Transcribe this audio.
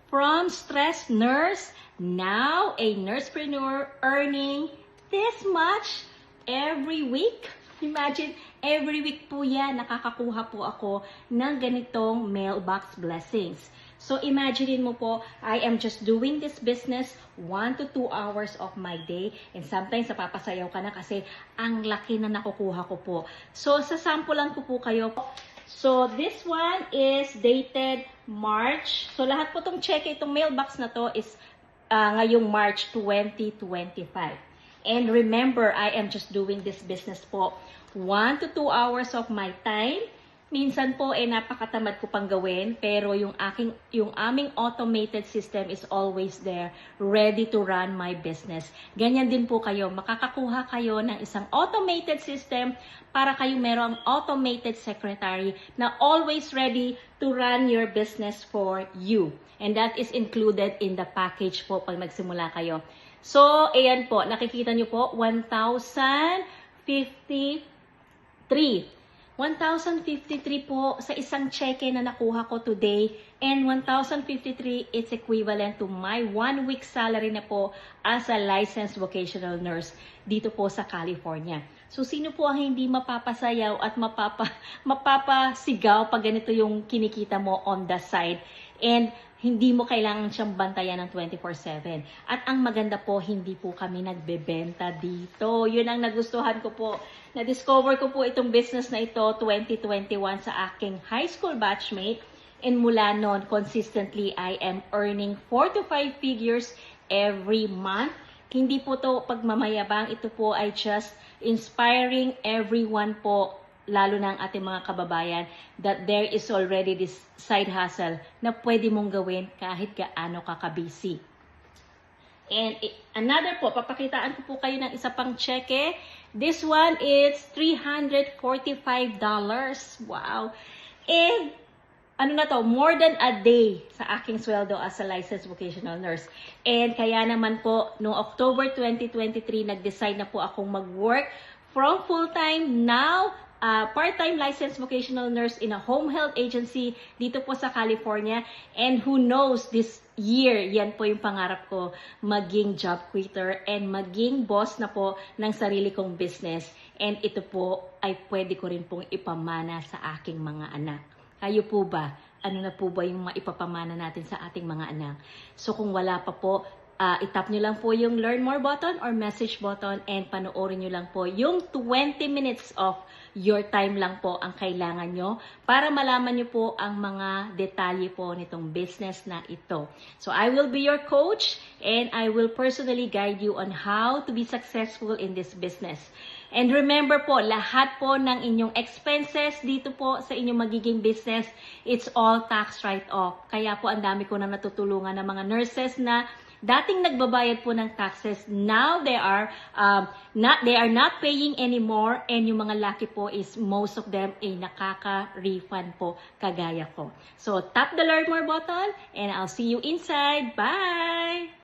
From stressed nurse, now a nursepreneur earning this much every week. Imagine, every week po yan, nakakakuha po ako ng ganitong mailbox blessings. So imagine mo po, I am just doing this business 1 to 2 hours of my day, and sometimes napapasayaw ka na kasi ang laki na nakukuha ko po. So sasampulan ko po kayo. So this one is dated March. So lahat po itong check, itong mailbox na to is ngayong March 2025. And remember, I am just doing this business po 1 to 2 hours of my time. Minsan po napakatamad ko pang gawin, pero yung aming automated system is always there, ready to run my business. Ganyan din po kayo, makakakuha kayo ng isang automated system para kayo merong automated secretary na always ready to run your business for you. And that is included in the package po pag nagsimula kayo. So, ayan po, nakikita nyo po, 1,053. 1,053 po sa isang cheque na nakuha ko today, and 1,053 is equivalent to my 1 week salary na po as a licensed vocational nurse dito po sa California. So sino po ang hindi mapapasayaw at mapapasigaw pag ganito yung kinikita mo on the side, and hindi mo kailangan siyang bantayan ng 24/7. At ang maganda po, hindi po kami nagbebenta dito. Yun ang nagustuhan ko po. Na-discover ko po itong business na ito 2021 sa aking high school batchmate. And mula noon, consistently, I am earning 4 to 5 figures every month. Hindi po to pagmamayabang. Ito po ay just inspiring everyone po, lalo na ang ating mga kababayan, that there is already this side hustle na pwede mong gawin kahit gaano ka ka-busy. And another po, papakitaan ko po kayo ng isa pang cheque. This one is $345. Wow! And ano na to, more than a day sa aking sweldo as a licensed vocational nurse. And kaya naman po, noong October 2023, nag-decide na po akong mag-work from full-time now, part-time licensed vocational nurse in a home health agency dito po sa California. And who knows, this year, yan po yung pangarap ko, maging job quitter and maging boss na po ng sarili kong business. And ito po ay pwede ko rin pong ipamana sa aking mga anak. Kayo po ba? Ano na po ba yung maipapamana natin sa ating mga anak? So kung wala pa po, itap nyo lang po yung learn more button or message button, and panoorin nyo lang po yung 20 minutes of your time lang po ang kailangan nyo para malaman nyo po ang mga detalye po nitong business na ito. So I will be your coach, and I will personally guide you on how to be successful in this business. And remember po, lahat po ng inyong expenses dito po sa inyong magiging business, it's all tax write-off. Kaya po ang dami ko na natutulungan ng mga nurses na dating nagbabayad po ng taxes, now they are not paying anymore, and yung mga lucky po is most of them ay nakaka-refund po kagaya ko. So tap the learn more button, and I'll see you inside. Bye!